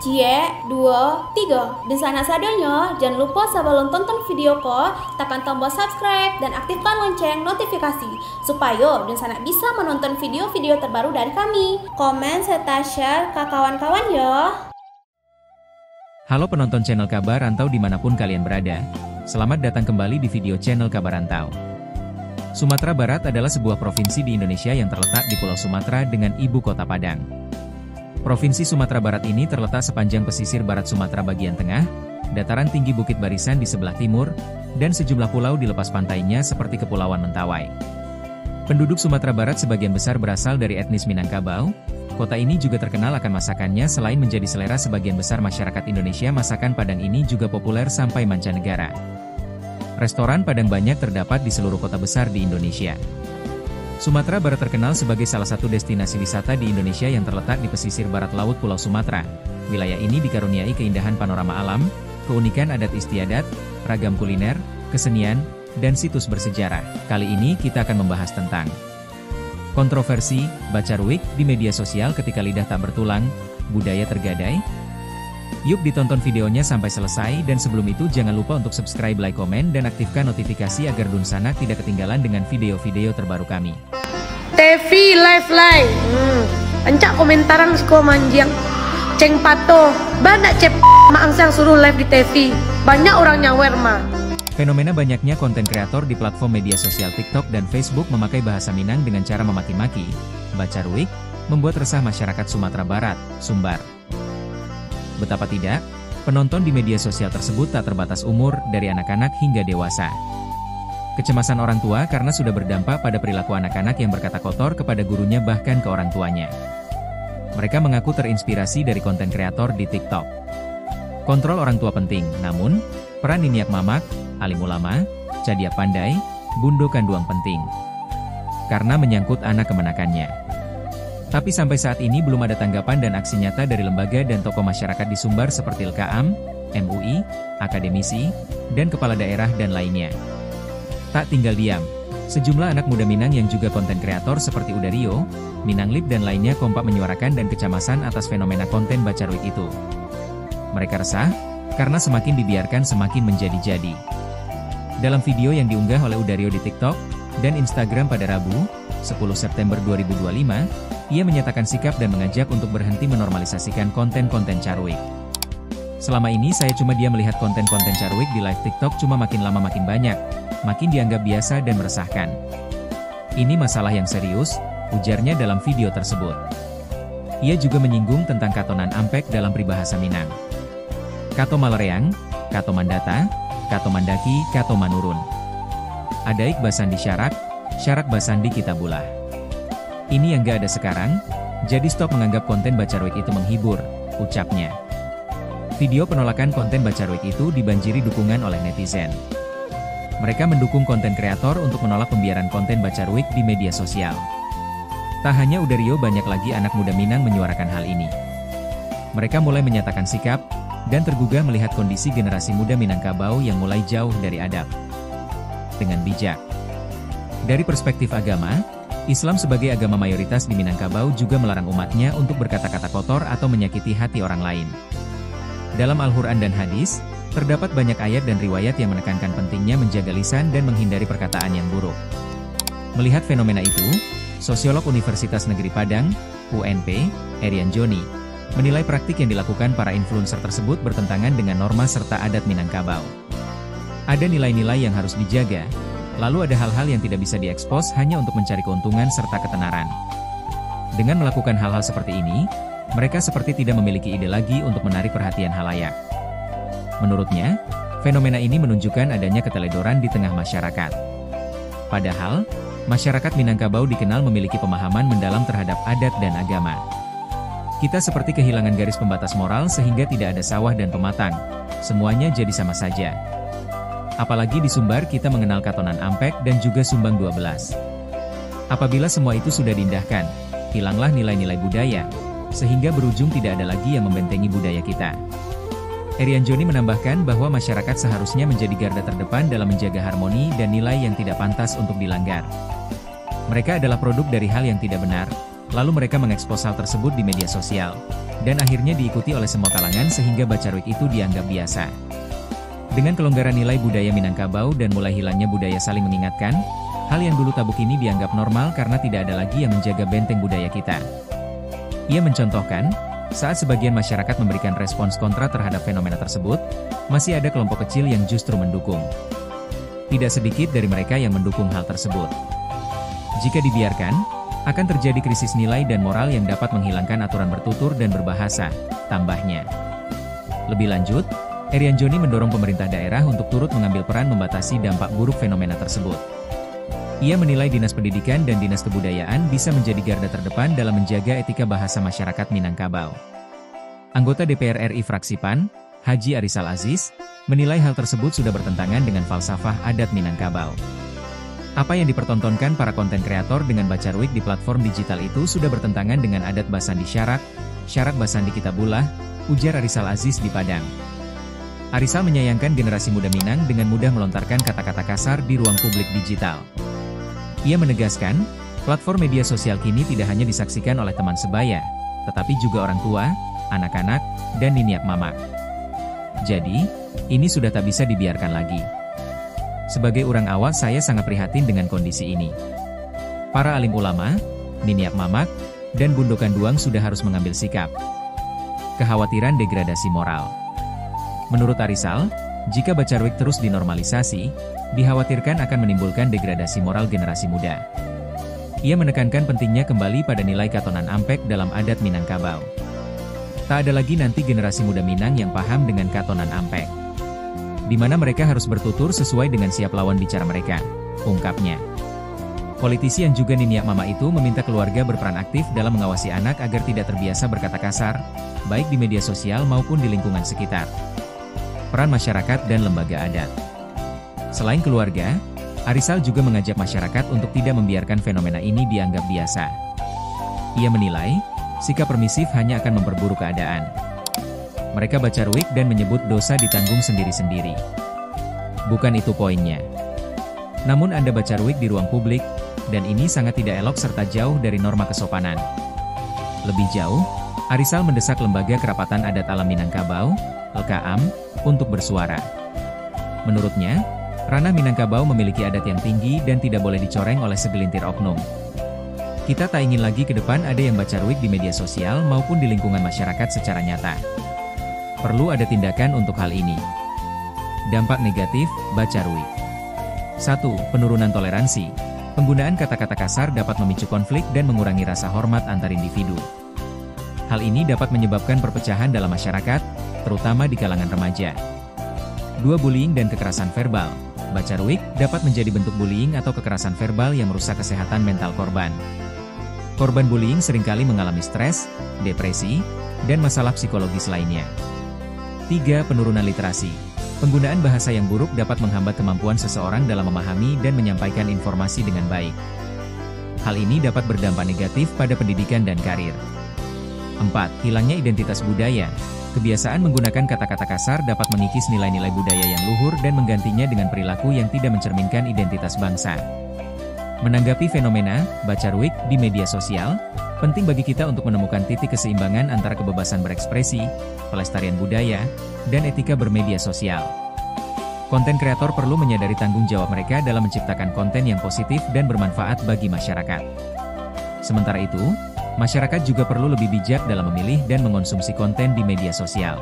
Cie, dua, tiga. Dan sana sadanya, jangan lupa sebelum tonton video ko, tekan tombol subscribe dan aktifkan lonceng notifikasi supaya dan sana bisa menonton video-video terbaru dari kami. Komen serta share ke kawan-kawan ya. Halo penonton channel Kabar Rantau dimanapun kalian berada. Selamat datang kembali di video channel Kabar Rantau. Sumatera Barat adalah sebuah provinsi di Indonesia yang terletak di Pulau Sumatera dengan ibu kota Padang. Provinsi Sumatera Barat ini terletak sepanjang pesisir barat Sumatera bagian tengah, dataran tinggi Bukit Barisan di sebelah timur, dan sejumlah pulau di lepas pantainya seperti Kepulauan Mentawai. Penduduk Sumatera Barat sebagian besar berasal dari etnis Minangkabau. Kota ini juga terkenal akan masakannya. Selain menjadi selera sebagian besar masyarakat Indonesia, masakan Padang ini juga populer sampai mancanegara. Restoran Padang banyak terdapat di seluruh kota besar di Indonesia. Sumatera Barat terkenal sebagai salah satu destinasi wisata di Indonesia yang terletak di pesisir barat laut Pulau Sumatera. Wilayah ini dikaruniai keindahan panorama alam, keunikan adat istiadat, ragam kuliner, kesenian, dan situs bersejarah. Kali ini kita akan membahas tentang kontroversi bacaruik di media sosial ketika lidah tak bertulang, budaya tergadai. Yuk ditonton videonya sampai selesai, dan sebelum itu jangan lupa untuk subscribe, like, komen, dan aktifkan notifikasi agar Dunsana tidak ketinggalan dengan video-video terbaru kami. TV live. Encak komentaran sko manjang. Ceng pato, banyak cep maangsang suruh live di TV. Banyak orang nyawer mah. Fenomena banyaknya konten kreator di platform media sosial TikTok dan Facebook memakai bahasa Minang dengan cara memaki-maki, bacaruik, membuat resah masyarakat Sumatera Barat, Sumbar. Betapa tidak, penonton di media sosial tersebut tak terbatas umur, dari anak-anak hingga dewasa. Kecemasan orang tua karena sudah berdampak pada perilaku anak-anak yang berkata kotor kepada gurunya bahkan ke orang tuanya. Mereka mengaku terinspirasi dari konten kreator di TikTok. Kontrol orang tua penting, namun, peran niniak mamak, alim ulama, cadiak pandai, bundo kanduang penting. Karena menyangkut anak kemenakannya. Tapi sampai saat ini belum ada tanggapan dan aksi nyata dari lembaga dan tokoh masyarakat di Sumbar seperti LKAM, MUI, akademisi, dan kepala daerah dan lainnya. Tak tinggal diam, sejumlah anak muda Minang yang juga konten kreator seperti Udario, Minanglip dan lainnya kompak menyuarakan dan kecemasan atas fenomena konten bacaruik itu. Mereka resah, karena semakin dibiarkan semakin menjadi-jadi. Dalam video yang diunggah oleh Udario di TikTok dan Instagram pada Rabu, 10 September 2025, ia menyatakan sikap dan mengajak untuk berhenti menormalisasikan konten-konten caruik. Selama ini saya cuma dia melihat konten-konten caruik di live TikTok cuma makin lama makin banyak, makin dianggap biasa dan meresahkan. Ini masalah yang serius, ujarnya dalam video tersebut. Ia juga menyinggung tentang katonan ampek dalam peribahasa Minang. Kato malereang, kato mandata, kato mandaki, kato manurun. Adaik basandi syarak, syarak basandi kita bulah. Ini yang gak ada sekarang, jadi stop menganggap konten bacaruik itu menghibur, ucapnya. Video penolakan konten bacaruik itu dibanjiri dukungan oleh netizen. Mereka mendukung konten kreator untuk menolak pembiaran konten bacaruik di media sosial. Tak hanya Udario, banyak lagi anak muda Minang menyuarakan hal ini. Mereka mulai menyatakan sikap, dan tergugah melihat kondisi generasi muda Minangkabau yang mulai jauh dari adab. Dengan bijak. Dari perspektif agama, Islam sebagai agama mayoritas di Minangkabau juga melarang umatnya untuk berkata-kata kotor atau menyakiti hati orang lain. Dalam Al-Quran dan hadis, terdapat banyak ayat dan riwayat yang menekankan pentingnya menjaga lisan dan menghindari perkataan yang buruk. Melihat fenomena itu, sosiolog Universitas Negeri Padang, UNP, Erian Joni, menilai praktik yang dilakukan para influencer tersebut bertentangan dengan norma serta adat Minangkabau. Ada nilai-nilai yang harus dijaga, lalu ada hal-hal yang tidak bisa diekspos hanya untuk mencari keuntungan serta ketenaran. Dengan melakukan hal-hal seperti ini, mereka seperti tidak memiliki ide lagi untuk menarik perhatian halayak. Menurutnya, fenomena ini menunjukkan adanya keteledoran di tengah masyarakat. Padahal, masyarakat Minangkabau dikenal memiliki pemahaman mendalam terhadap adat dan agama. Kita seperti kehilangan garis pembatas moral sehingga tidak ada sawah dan pematang, semuanya jadi sama saja. Apalagi di Sumbar kita mengenal katonan ampek dan juga sumbang 12. Apabila semua itu sudah diindahkan, hilanglah nilai-nilai budaya, sehingga berujung tidak ada lagi yang membentengi budaya kita. Erian Joni menambahkan bahwa masyarakat seharusnya menjadi garda terdepan dalam menjaga harmoni dan nilai yang tidak pantas untuk dilanggar. Mereka adalah produk dari hal yang tidak benar, lalu mereka mengekspos hal tersebut di media sosial, dan akhirnya diikuti oleh semua kalangan sehingga Bacarwik itu dianggap biasa. Dengan kelonggaran nilai budaya Minangkabau dan mulai hilangnya budaya saling mengingatkan, hal yang dulu tabu kini dianggap normal karena tidak ada lagi yang menjaga benteng budaya kita. Ia mencontohkan, saat sebagian masyarakat memberikan respons kontra terhadap fenomena tersebut, masih ada kelompok kecil yang justru mendukung. Tidak sedikit dari mereka yang mendukung hal tersebut. Jika dibiarkan, akan terjadi krisis nilai dan moral yang dapat menghilangkan aturan bertutur dan berbahasa, tambahnya. Lebih lanjut, Erian Joni mendorong pemerintah daerah untuk turut mengambil peran membatasi dampak buruk fenomena tersebut. Ia menilai Dinas Pendidikan dan Dinas Kebudayaan bisa menjadi garda terdepan dalam menjaga etika bahasa masyarakat Minangkabau. Anggota DPR RI fraksi PAN, Haji Arisal Aziz, menilai hal tersebut sudah bertentangan dengan falsafah adat Minangkabau. Apa yang dipertontonkan para konten kreator dengan Bacarwik di platform digital itu sudah bertentangan dengan adat Basandi Syarak Basandi Kitabullah, ujar Arisal Aziz di Padang. Arisal menyayangkan generasi muda Minang dengan mudah melontarkan kata-kata kasar di ruang publik digital. Ia menegaskan, platform media sosial kini tidak hanya disaksikan oleh teman sebaya, tetapi juga orang tua, anak-anak, dan niniak mamak. Jadi, ini sudah tak bisa dibiarkan lagi. Sebagai orang awam saya sangat prihatin dengan kondisi ini. Para alim ulama, niniak mamak, dan bundokan duang sudah harus mengambil sikap. Kekhawatiran degradasi moral. Menurut Arisal, jika Bacarwik terus dinormalisasi, dikhawatirkan akan menimbulkan degradasi moral generasi muda. Ia menekankan pentingnya kembali pada nilai katonan ampek dalam adat Minangkabau. Tak ada lagi nanti generasi muda Minang yang paham dengan katonan ampek, di mana mereka harus bertutur sesuai dengan siap lawan bicara mereka, ungkapnya. Politisi yang juga niniak mama itu meminta keluarga berperan aktif dalam mengawasi anak agar tidak terbiasa berkata kasar, baik di media sosial maupun di lingkungan sekitar. Peran masyarakat dan lembaga adat. Selain keluarga, Arisal juga mengajak masyarakat untuk tidak membiarkan fenomena ini dianggap biasa. Ia menilai, sikap permisif hanya akan memperburuk keadaan. Mereka Bacarwik dan menyebut dosa ditanggung sendiri-sendiri. Bukan itu poinnya. Namun Anda Bacarwik di ruang publik, dan ini sangat tidak elok serta jauh dari norma kesopanan. Lebih jauh, Arisal mendesak Lembaga Kerapatan Adat Alam Minangkabau, LKAM, untuk bersuara. Menurutnya, ranah Minangkabau memiliki adat yang tinggi dan tidak boleh dicoreng oleh segelintir oknum. Kita tak ingin lagi ke depan ada yang Bacarwik di media sosial maupun di lingkungan masyarakat secara nyata. Perlu ada tindakan untuk hal ini. Dampak negatif, Bacarwik. 1. Penurunan toleransi. Penggunaan kata-kata kasar dapat memicu konflik dan mengurangi rasa hormat antar individu. Hal ini dapat menyebabkan perpecahan dalam masyarakat, terutama di kalangan remaja. 2. Bullying dan kekerasan verbal. Bacarwik dapat menjadi bentuk bullying atau kekerasan verbal yang merusak kesehatan mental korban. Korban bullying seringkali mengalami stres, depresi, dan masalah psikologis lainnya. 3. Penurunan literasi. Penggunaan bahasa yang buruk dapat menghambat kemampuan seseorang dalam memahami dan menyampaikan informasi dengan baik. Hal ini dapat berdampak negatif pada pendidikan dan karir. 4. Hilangnya identitas budaya. Kebiasaan menggunakan kata-kata kasar dapat mengikis nilai-nilai budaya yang luhur dan menggantinya dengan perilaku yang tidak mencerminkan identitas bangsa. Menanggapi fenomena Bacarwik di media sosial, penting bagi kita untuk menemukan titik keseimbangan antara kebebasan berekspresi, pelestarian budaya, dan etika bermedia sosial. Konten kreator perlu menyadari tanggung jawab mereka dalam menciptakan konten yang positif dan bermanfaat bagi masyarakat. Sementara itu, masyarakat juga perlu lebih bijak dalam memilih dan mengonsumsi konten di media sosial.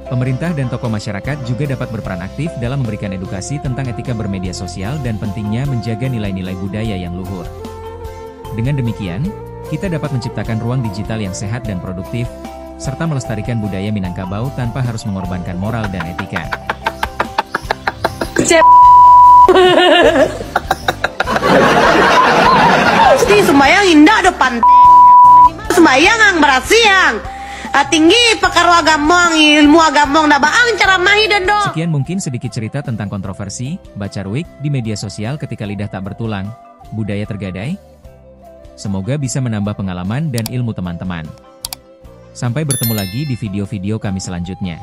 Pemerintah dan tokoh masyarakat juga dapat berperan aktif dalam memberikan edukasi tentang etika bermedia sosial dan pentingnya menjaga nilai-nilai budaya yang luhur. Dengan demikian, kita dapat menciptakan ruang digital yang sehat dan produktif, serta melestarikan budaya Minangkabau tanpa harus mengorbankan moral dan etika. Pasti sembayang indah depan sembayang ang berasiang tinggi pekaru agamong ilmu agamong nabaang cara mahi dan do. Sekian mungkin sedikit cerita tentang kontroversi Bacarwik di media sosial ketika lidah tak bertulang, budaya tergadai. Semoga bisa menambah pengalaman dan ilmu teman-teman. Sampai bertemu lagi di video-video kami selanjutnya.